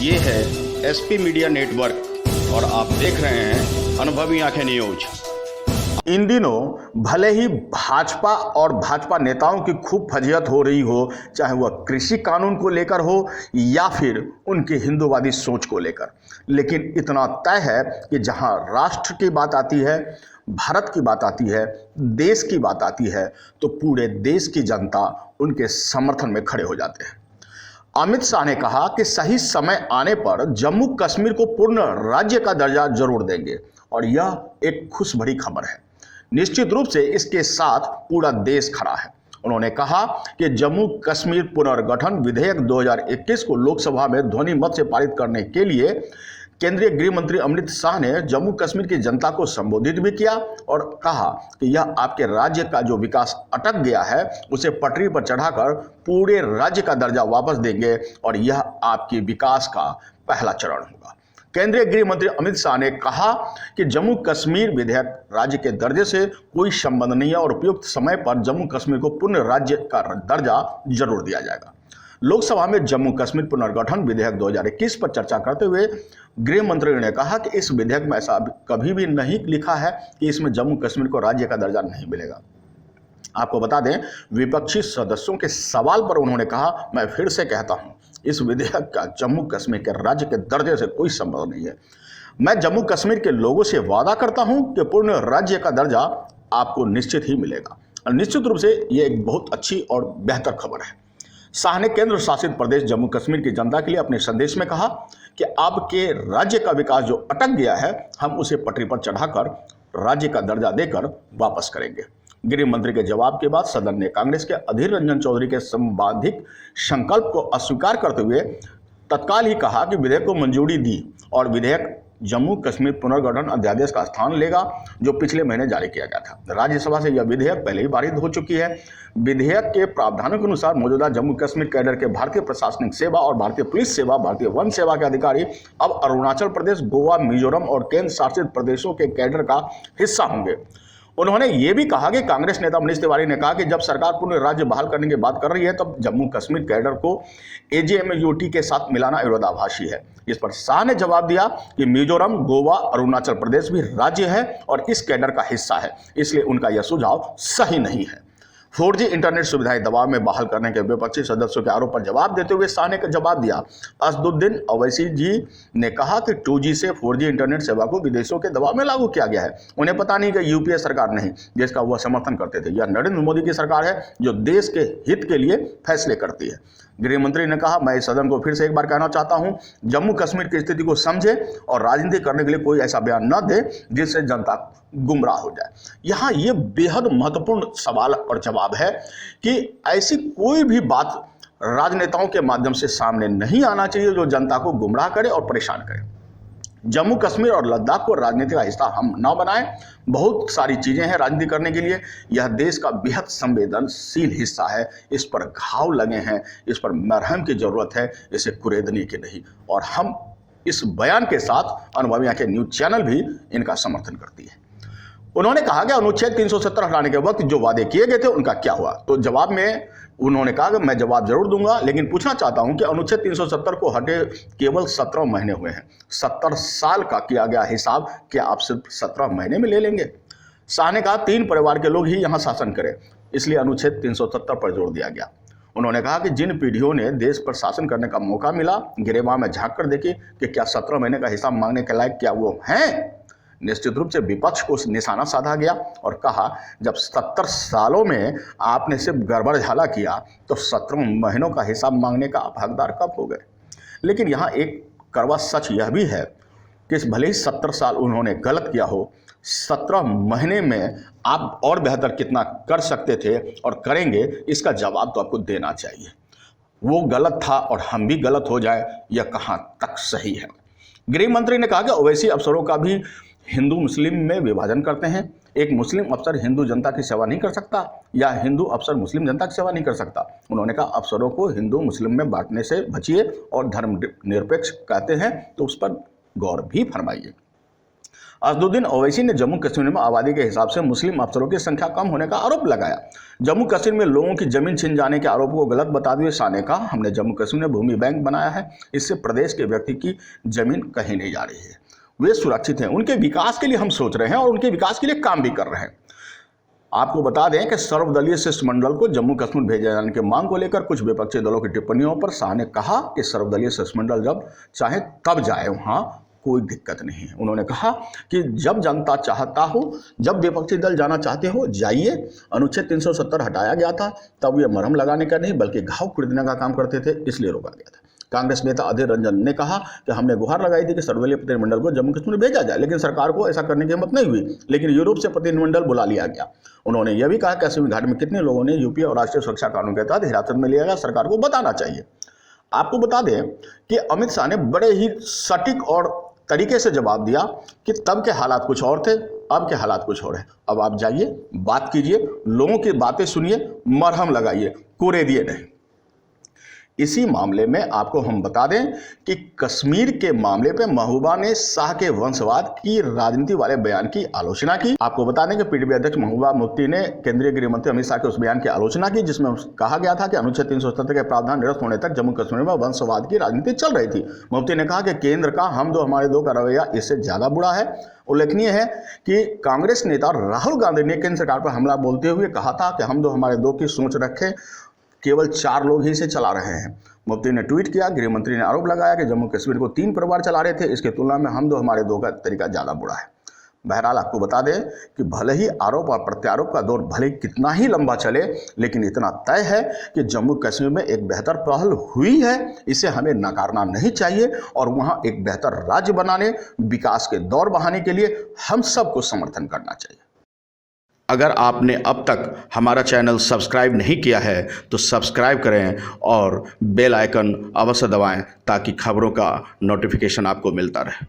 ये है SP media network और आप देख रहे हैं अनुभवी आंखें न्यूज। इन दिनों भले ही भाजपा और भाजपा नेताओं की खूब फजीहत हो रही हो, चाहे वह कृषि कानून को लेकर हो या फिर उनकी हिंदूवादी सोच को लेकर, लेकिन इतना तय है कि जहां राष्ट्र की बात आती है, भारत की बात आती है, देश की बात आती है, तो पूरे देश की जनता उनके समर्थन में खड़े हो जाते हैं। अमित शाह ने कहा कि सही समय आने पर जम्मू कश्मीर को पूर्ण राज्य का दर्जा जरूर देंगे और यह एक खुश भरी खबर है। निश्चित रूप से इसके साथ पूरा देश खड़ा है। उन्होंने कहा कि जम्मू कश्मीर पुनर्गठन विधेयक 2021 को लोकसभा में ध्वनि मत से पारित करने के लिए केंद्रीय गृह मंत्री अमित शाह ने जम्मू कश्मीर की जनता को संबोधित भी किया और कहा कि यह आपके राज्य का जो विकास अटक गया है उसे पटरी पर चढ़ाकर पूरे राज्य का दर्जा वापस देंगे और यह आपके विकास का पहला चरण होगा। केंद्रीय गृह मंत्री अमित शाह ने कहा कि जम्मू कश्मीर विधेयक राज्य के दर्जे से कोई संबंध नहीं है और उपयुक्त समय पर जम्मू कश्मीर को पूर्ण राज्य का दर्जा जरूर दिया जाएगा। लोकसभा में जम्मू कश्मीर पुनर्गठन विधेयक 2021 पर चर्चा करते हुए गृह मंत्री ने कहा कि इस विधेयक में ऐसा कभी भी नहीं लिखा है कि इसमें जम्मू कश्मीर को राज्य का दर्जा नहीं मिलेगा। आपको बता दें, विपक्षी सदस्यों के सवाल पर उन्होंने कहा, मैं फिर से कहता हूं, इस विधेयक का जम्मू कश्मीर के राज्य के दर्जे से कोई संबंध नहीं है। मैं जम्मू कश्मीर के लोगों से वादा करता हूं कि पूर्ण राज्य का दर्जा आपको निश्चित ही मिलेगा। और निश्चित रूप से ये एक बहुत अच्छी और बेहतर खबर है। शाह ने केंद्र शासित प्रदेश जम्मू कश्मीर की जनता के लिए अपने संदेश में कहा कि आपके राज्य का विकास जो अटक गया है, हम उसे पटरी पर चढ़ाकर राज्य का दर्जा देकर वापस करेंगे। गृह मंत्री के जवाब के बाद सदन ने कांग्रेस के अधीर रंजन चौधरी के संवादिक संकल्प को अस्वीकार करते हुए तत्काल ही कहा कि विधेयक को मंजूरी दी और विधेयक जम्मू कश्मीर पुनर्गठन अध्यादेश का स्थान लेगा जो पिछले महीने जारी किया गया था। राज्यसभा से यह विधेयक पहले ही पारित हो चुकी है। विधेयक के प्रावधानों के अनुसार मौजूदा जम्मू कश्मीर कैडर के भारतीय प्रशासनिक सेवा और भारतीय पुलिस सेवा, भारतीय वन सेवा के अधिकारी अब अरुणाचल प्रदेश, गोवा, मिजोरम और केंद्र शासित प्रदेशों के कैडर का हिस्सा होंगे। उन्होंने ये भी कहा कि कांग्रेस नेता मनीष तिवारी ने कहा कि जब सरकार पूर्ण राज्य बहाल करने की बात कर रही है तब जम्मू कश्मीर कैडर को एजेएमयूटी के साथ मिलाना विरोधाभासी है। इस पर शाह ने जवाब दिया कि मिजोरम, गोवा, अरुणाचल प्रदेश भी राज्य है और इस कैडर का हिस्सा है, इसलिए उनका यह सुझाव सही नहीं है। 4G इंटरनेट सुविधाएं दबाव में बहाल करने के विपक्षी सदस्यों के आरोप पर जवाब देते हुए शाह ने जवाब दिया। असदुद्दीन अवैसी जी ने कहा कि 2G से 4G इंटरनेट सेवा को विदेशों के दबाव में लागू किया गया है। उन्हें पता नहीं कि यूपीए सरकार नहीं, जिसका वह समर्थन करते थे, यह नरेंद्र मोदी की सरकार है जो देश के हित के लिए फैसले करती है। गृह मंत्री ने कहा, मैं इस सदन को फिर से एक बार कहना चाहता हूं, जम्मू कश्मीर की स्थिति को समझे और राजनीति करने के लिए कोई ऐसा बयान न दे जिससे जनता गुमराह हो जाए। यहाँ ये बेहद महत्वपूर्ण सवाल और जवाब है कि ऐसी कोई भी बात राजनेताओं के माध्यम से सामने नहीं आना चाहिए जो जनता को गुमराह करे और परेशान करे। जम्मू कश्मीर और लद्दाख को राजनीति का हिस्सा हम न बनाएं। बहुत सारी चीजें हैं राजनीति करने के लिए। यह देश का बेहद संवेदनशील हिस्सा है, इस पर घाव लगे हैं, इस पर मरहम की जरूरत है, इसे कुरेदने की नहीं। और हम इस बयान के साथ अनुभवी आंखें न्यूज चैनल भी इनका समर्थन करती है। उन्होंने कहा कि अनुच्छेद 370 हटाने के वक्त जो वादे किए गए थे उनका क्या हुआ। तो जवाब में उन्होंने कहा कि मैं जवाब जरूर दूंगा, लेकिन पूछना चाहता हूं कि अनुच्छेद 370 को हटे केवल 17 महीने हुए हैं। 70 साल का किया गया हिसाब क्या आप सिर्फ 17 महीने में ले लेंगे? शाह ने कहा 3 परिवार के लोग ही यहां शासन करें, इसलिए अनुच्छेद 370 पर जोर दिया गया। उन्होंने कहा कि जिन पीढ़ियों ने देश पर शासन करने का मौका मिला, गिरेबान में झांक कर देखिए कि क्या 17 महीने का हिसाब मांगने के लायक क्या वो हैं? निश्चित रूप से विपक्ष को निशाना साधा गया और कहा, जब 70 सालों में आपने सिर्फ गड़बड़ झाला किया तो 17 महीनों का हिसाब मांगने का आप हकदार कब हो गए? लेकिन यहाँ एक कड़वा सच यह भी है कि भले ही 70 साल उन्होंने गलत किया हो, 17 महीने में आप और बेहतर कितना कर सकते थे और करेंगे, इसका जवाब तो आपको देना चाहिए। वो गलत था और हम भी गलत हो जाए, यह कहाँ तक सही है? गृह मंत्री ने कहा कि ओवैसी अफसरों का भी हिंदू मुस्लिम में विभाजन करते हैं। एक मुस्लिम अफसर हिंदू जनता की सेवा नहीं कर सकता या हिंदू अफसर मुस्लिम जनता की सेवा नहीं कर सकता। उन्होंने कहा, अफसरों को हिंदू मुस्लिम में बांटने से बचिए और धर्मनिरपेक्ष कहते हैं तो उस पर गौर भी फरमाइए। असदुद्दीन ओवैसी ने जम्मू कश्मीर में आबादी के हिसाब से मुस्लिम अफसरों की संख्या कम होने का आरोप लगाया। जम्मू कश्मीर में लोगों की जमीन छिन जाने के आरोप को गलत बताते हुए शाह ने कहा, हमने जम्मू कश्मीर में भूमि बैंक बनाया है, इससे प्रदेश के व्यक्ति की जमीन कहीं नहीं जा रही है, वे सुरक्षित हैं, उनके विकास के लिए हम सोच रहे हैं और उनके विकास के लिए काम भी कर रहे हैं। आपको बता दें कि सर्वदलीय शिष्टमंडल को जम्मू कश्मीर भेजे जाने की मांग को लेकर कुछ विपक्षी दलों की टिप्पणियों पर शाह ने कहा कि सर्वदलीय शिष्टमंडल जब चाहे तब जाए, वहाँ कोई दिक्कत नहीं है। उन्होंने कहा कि जब जनता चाहता हो, जब विपक्षी दल जाना चाहते हो, जाइए। अनुच्छेद 370 हटाया गया था, तब ये मरहम लगाने का नहीं बल्कि घाव खरीदने का काम करते थे, इसलिए रोका गया था। कांग्रेस नेता अधीर रंजन ने कहा कि हमने गुहार लगाई थी कि सर्वदलीय प्रतिनिधिमंडल को जम्मू कश्मीर भेजा जाए, लेकिन सरकार को ऐसा करने की हिम्मत नहीं हुई, लेकिन यूरोप से प्रतिनिधिमंडल बुला लिया गया। उन्होंने यह भी कहा कि कश्मीर घाटी में कितने लोगों ने यूपी और राष्ट्रीय सुरक्षा कानून के तहत हिरासत में लिया गया, सरकार को बताना चाहिए। आपको बता दें कि अमित शाह ने बड़े ही सटीक और तरीके से जवाब दिया कि तब के हालात कुछ और थे, अब के हालात कुछ और है। अब आप जाइए, बात कीजिए, लोगों की बातें सुनिए, मरहम लगाइए, कोरे दिए नहीं। इसी मामले में आपको हम बता दें कि कश्मीर के मामले पे महबूबा ने शाह के वंशवाद की राजनीति वाले बयान की आलोचना की। आपको बता दें कि पीडीपी अध्यक्ष महबूबा मुफ्ती ने केंद्रीय गृह मंत्री अमित शाह के उस बयान की आलोचना की जिसमें कहा गया था कि अनुच्छेद 370 के प्रावधान निरस्त होने तक जम्मू कश्मीर में वंशवाद की राजनीति चल रही थी। मुफ्ती ने कहा कि केंद्र का हम दो हमारे दो का रवैया इससे ज्यादा बुरा है। उल्लेखनीय है कि कांग्रेस नेता राहुल गांधी ने केंद्र सरकार पर हमला बोलते हुए कहा था कि हम दो हमारे दो की सोच रखें, केवल 4 लोग ही इसे चला रहे हैं। मुफ्ती ने ट्वीट किया, गृह मंत्री ने आरोप लगाया कि जम्मू कश्मीर को 3 परिवार चला रहे थे, इसकी तुलना में हम दो हमारे दो का तरीका ज़्यादा बुरा है। बहरहाल आपको बता दें कि भले ही आरोप और प्रत्यारोप का दौर भले कितना ही लंबा चले, लेकिन इतना तय है कि जम्मू कश्मीर में एक बेहतर पहल हुई है, इसे हमें नकारना नहीं चाहिए और वहाँ एक बेहतर राज्य बनाने, विकास के दौर बढ़ाने के लिए हम सबको समर्थन करना चाहिए। अगर आपने अब तक हमारा चैनल सब्सक्राइब नहीं किया है तो सब्सक्राइब करें और बेल आइकन अवश्य दबाएं ताकि खबरों का नोटिफिकेशन आपको मिलता रहे।